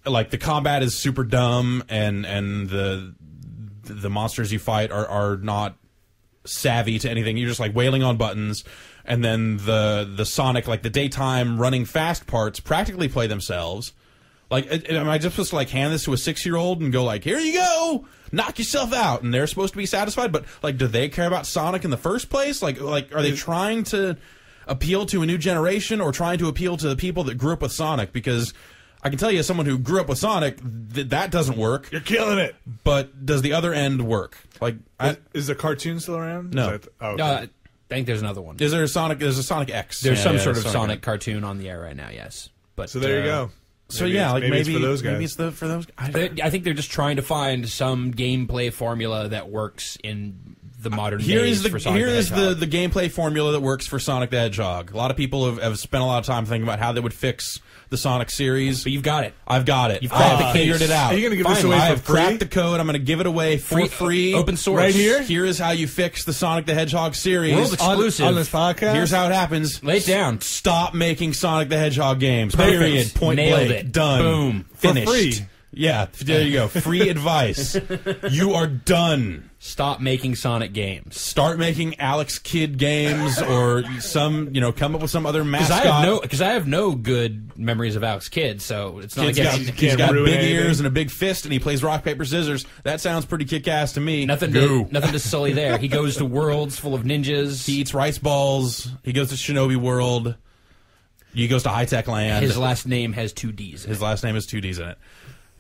like the combat is super dumb, and the monsters you fight are not savvy to anything. You're just like wailing on buttons, and then the Sonic, like the daytime running fast parts, practically play themselves. Like, am I just supposed to like hand this to a 6-year-old and go like, here you go, knock yourself out, and they're supposed to be satisfied? But like, do they care about Sonic in the first place? Like are they trying to appeal to a new generation, or trying to appeal to the people that grew up with Sonic? Because I can tell you, as someone who grew up with Sonic, that doesn't work. You're killing it. But does the other end work? Like, is the cartoon still around? No. Okay. I think there's another one. Is there a Sonic? There's a Sonic X. There's some sort of Sonic cartoon on the air right now. Yes. But so there you go. So yeah, like maybe it's for those guys. Maybe it's for those guys. I think they're just trying to find some gameplay formula that works in the modern days for Sonic Here the is Hedgehog. the gameplay formula that works for Sonic the Hedgehog. A lot of people have spent a lot of time thinking about how they would fix the Sonic series. But you've got it. I've got it. You've I figured it out. Are you going to give this away I for have free? cracked the code. I'm going to give it away for free. Open source. Right here? Here is how you fix the Sonic the Hedgehog series. World exclusive. On this podcast? Here's how it happens. Lay it down. Stop making Sonic the Hedgehog games. Perfect. Period. Point Nailed blank. it. Done. Boom. Finished. For free. Yeah, there you go. Free advice. You are done. Stop making Sonic games. Start making Alex Kidd games, or come up with some other mascot. Because I have no good memories of Alex Kidd, so it's not He's got big ears and a big fist, and he plays rock paper scissors. That sounds pretty kick-ass to me. nothing to sully there. He goes to worlds full of ninjas. He eats rice balls. He goes to Shinobi World. He goes to High Tech Land. His last name has 2 D's. His last name has 2 D's in it.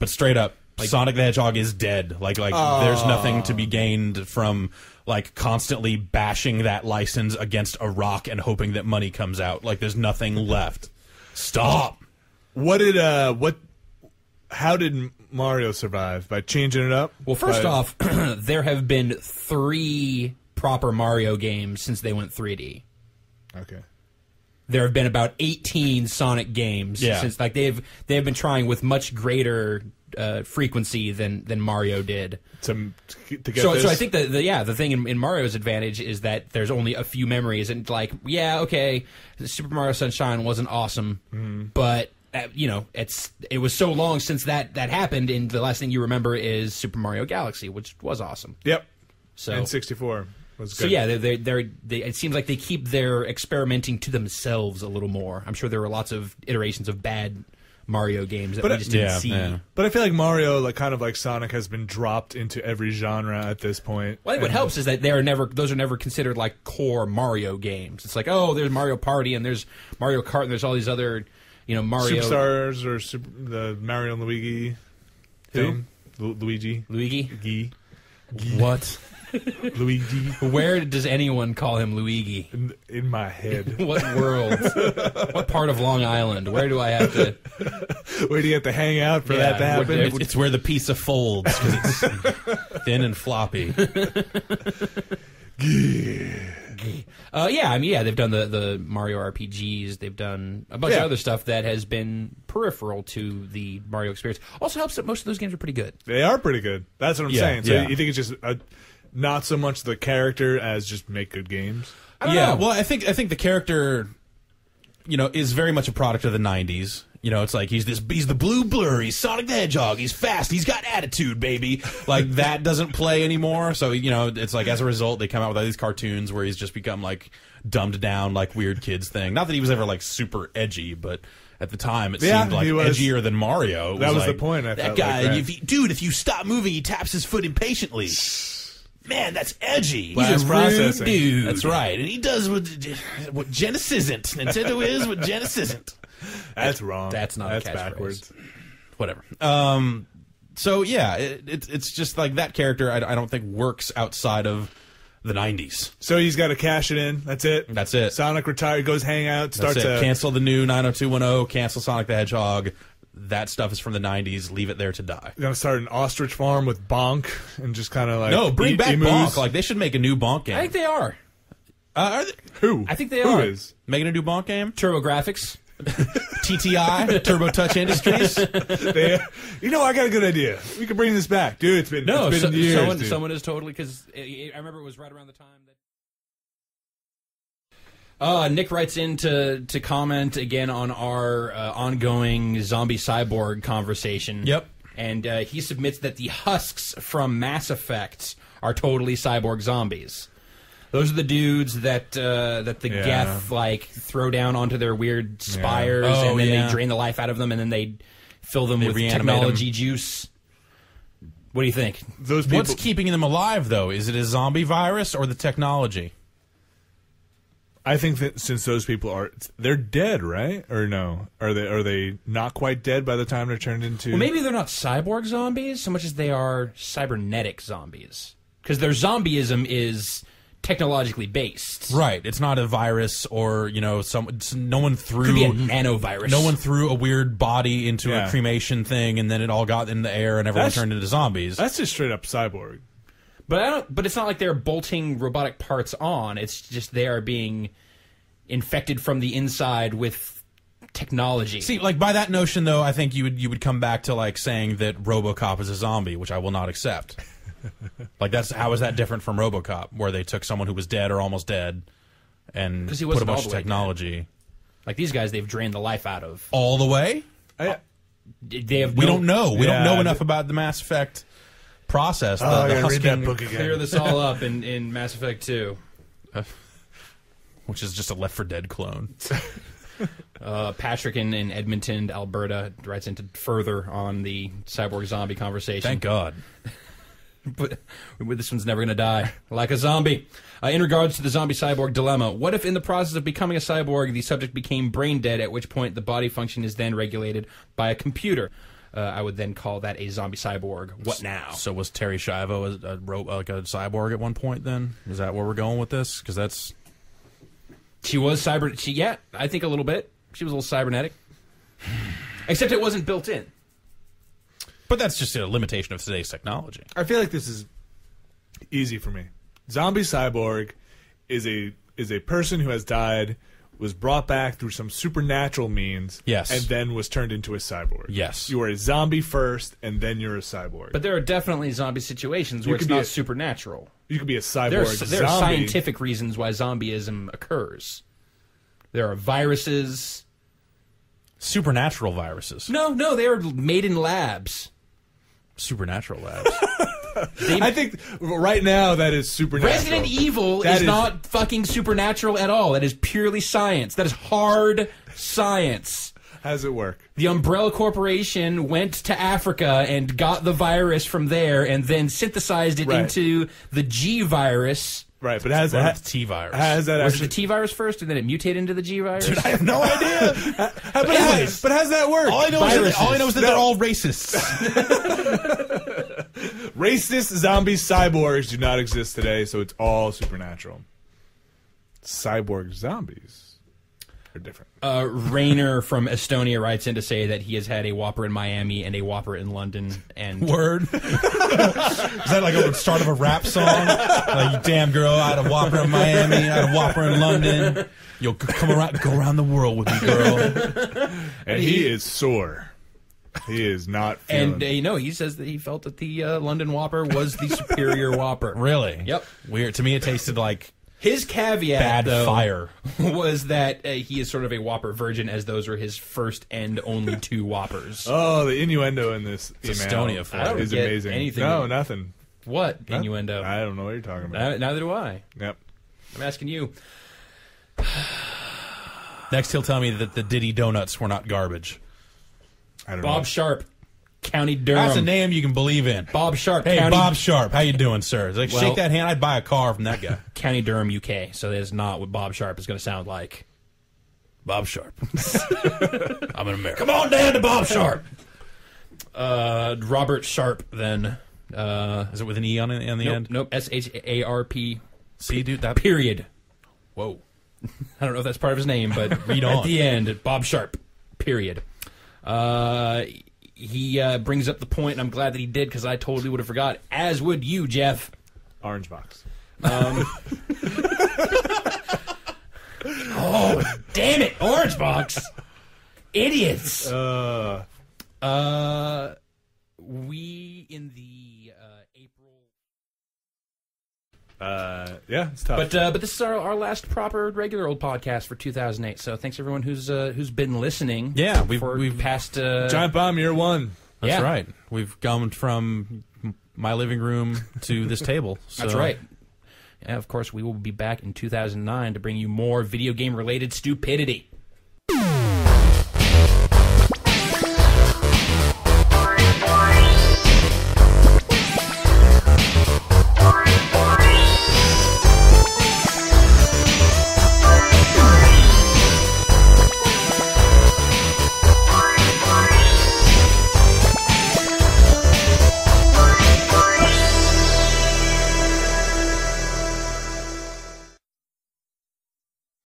But straight up, Sonic the Hedgehog is dead. Like there's nothing to be gained from like constantly bashing that license against a rock and hoping that money comes out. Like there's nothing left. Stop. How did Mario survive? By changing it up? Well, first off, there have been 3 proper Mario games since they went 3D. Okay. There have been about 18 Sonic games since, like they've been trying with much greater frequency than Mario did. To get so this? I think the thing in Mario's advantage is that there's only a few memories, and like Super Mario Sunshine wasn't awesome, but it was so long since that happened, and the last thing you remember is Super Mario Galaxy, which was awesome. Yep. So and 64 was good. So yeah, it seems like they keep their experimenting to themselves a little more. I'm sure there were lots of iterations of bad Mario games that we just didn't see. Yeah. But I feel like Mario, kind of like Sonic, has been dropped into every genre at this point. Well, I think what helps is that those are never considered like core Mario games. It's like, oh, there's Mario Party and there's Mario Kart and there's all these other, Mario Superstars or the Mario and Luigi. Thing. Luigi. What? Luigi. Where does anyone call him Luigi? In my head. What world? What part of Long Island? Where do I have to... Where do you have to hang out for that to happen? It's where the pizza folds, because it's thin and floppy. They've done the Mario RPGs. They've done a bunch of other stuff that has been peripheral to the Mario experience. Also helps that most of those games are pretty good. They are pretty good. That's what I'm saying. So you think it's just not so much the character as just make good games? I don't know. Well, I think the character, is very much a product of the '90s. It's like he's the blue blur. He's Sonic the Hedgehog. He's fast. He's got attitude, baby. Like that doesn't play anymore. So it's like as a result, they come out with all these cartoons where he's just become like dumbed down, like weird kids thing. Not that he was ever like super edgy, but at the time it seemed like edgier than Mario. That was like, the point. That guy, if you stop moving, he taps his foot impatiently. Man, that's edgy. Blast He's a processing. rude dude. That's right, and he does what Genesis isn't. Nintendo is what Genesis isn't. That's wrong. That's not. That's a backwards. Whatever. So yeah, it's just like that character. I don't think works outside of the '90s. So he's got to cash it in. That's it. That's it. Sonic retired, goes hang out, starts to cancel the new 90210. Cancel Sonic the Hedgehog. That stuff is from the *90s. Leave it there to die. You're gonna start an ostrich farm with Bonk and just kind of like bring back emus. Bonk. Like they should make a new Bonk game. I think they are. Are they? Who? I think they Who are. is making a new Bonk game? TurboGrafx. TTI, Turbo Touch Industries. I got a good idea. We could bring this back, dude. It's been years. Someone is totally, because I remember it was right around the time that. Nick writes in to comment again on our ongoing zombie cyborg conversation. Yep. And he submits that the husks from Mass Effect are totally cyborg zombies. Those are the dudes that the Geth like throw down onto their weird spires, and then they drain the life out of them, and then they fill them with technology juice. What do you think? Those people, what's keeping them alive, though? Is it a zombie virus or the technology? I think that since those people they're dead, right? Or no? Are they not quite dead by the time they're turned into? Well, maybe they're not cyborg zombies so much as they are cybernetic zombies, because their zombieism is technologically based. Right. It's not a virus or, no one threw... Could be a nanovirus. No one threw a weird body into a cremation thing and then it all got in the air and everyone turned into zombies. That's just straight up cyborg. But it's not like they're bolting robotic parts on. It's just they are being infected from the inside with technology. See, like by that notion though, I think you would come back to like saying that RoboCop is a zombie, which I will not accept. Like how is that different from RoboCop, where they took someone who was dead or almost dead and put a bunch of technology? Dead. Like these guys, they've drained the life out of all the way. We don't know. We don't know enough about the Mass Effect process. The read that book again. Clear this all up in Mass Effect 2, which is just a Left 4 Dead clone. Patrick in Edmonton, Alberta, writes into further on the cyborg zombie conversation. Thank God. But this one's never going to die like a zombie. In regards to the zombie cyborg dilemma, what if in the process of becoming a cyborg, the subject became brain dead, at which point the body function is then regulated by a computer? I would then call that a zombie cyborg. What now? So was Terry Schiavo a cyborg at one point then? Is that where we're going with this? Because that's... She was cyber... I think a little bit. She was a little cybernetic. Except it wasn't built in. But that's just a limitation of today's technology. I feel like this is easy for me. Zombie cyborg is a person who has died, was brought back through some supernatural means, yes, and then was turned into a cyborg. Yes. You are a zombie first, and then you're a cyborg. But there are definitely zombie situations where it's not supernatural. You could be a cyborg zombie. There are scientific reasons why zombieism occurs. There are viruses. Supernatural viruses. No, they are made in labs. Supernatural labs. I think right now that is supernatural. Resident Evil is not fucking supernatural at all. That is purely science. That is hard science. How does it work? The Umbrella Corporation went to Africa and got the virus from there and then synthesized it into the G virus. Right, but has that the T virus? Was it the T virus first, and then it mutated into the G virus? Dude, I have no idea. But how's that work? All I know is that they're all racists. Racist zombie cyborgs do not exist today, so it's all supernatural. Cyborg zombies are different. Rainer from Estonia writes in to say that he has had a Whopper in Miami and a Whopper in London. And word. Is that like a start of a rap song? Like, damn girl, I had a Whopper in Miami, I had a Whopper in London. Yo, go around the world with me, girl. And he is sore. He is not feeling... And, he says that he felt that the London Whopper was the superior Whopper. Really? Yep. Weird. To me, it tasted like... His caveat, bad though, fire, was that he is sort of a Whopper virgin, as those are his first and only two Whoppers. Oh, the innuendo in this email is amazing. Anything. No, nothing. What innuendo? I don't know what you're talking about. Neither do I. Yep. I'm asking you. Next, he'll tell me that the Diddy Donuts were not garbage. I don't know. Bob Sharp, County Durham. That's a name you can believe in. Bob Sharp. Hey, Bob Sharp, how you doing, sir? Like, shake that hand. I'd buy a car from that guy. County Durham, UK. So that is not what Bob Sharp is going to sound like. Bob Sharp. I'm an American. Come on down to Bob Sharp. Robert Sharp, then. Is it with an E on the end? Nope. SHARP. See, dude, that period. Whoa. I don't know if that's part of his name, but read on. At the end, Bob Sharp. Period. He brings up the point, and I'm glad that he did, because I totally would have forgot, as would you, Jeff. Orange box. Oh, damn it, Orange box. Idiots. We, in the April... Yeah, it's tough. But this is our last proper regular old podcast for 2008. So thanks everyone who's been listening. Yeah, we've passed Giant Bomb year 1. That's right. We've gone from my living room to this table. So. That's right. Yeah, of course, we will be back in 2009 to bring you more video game related stupidity.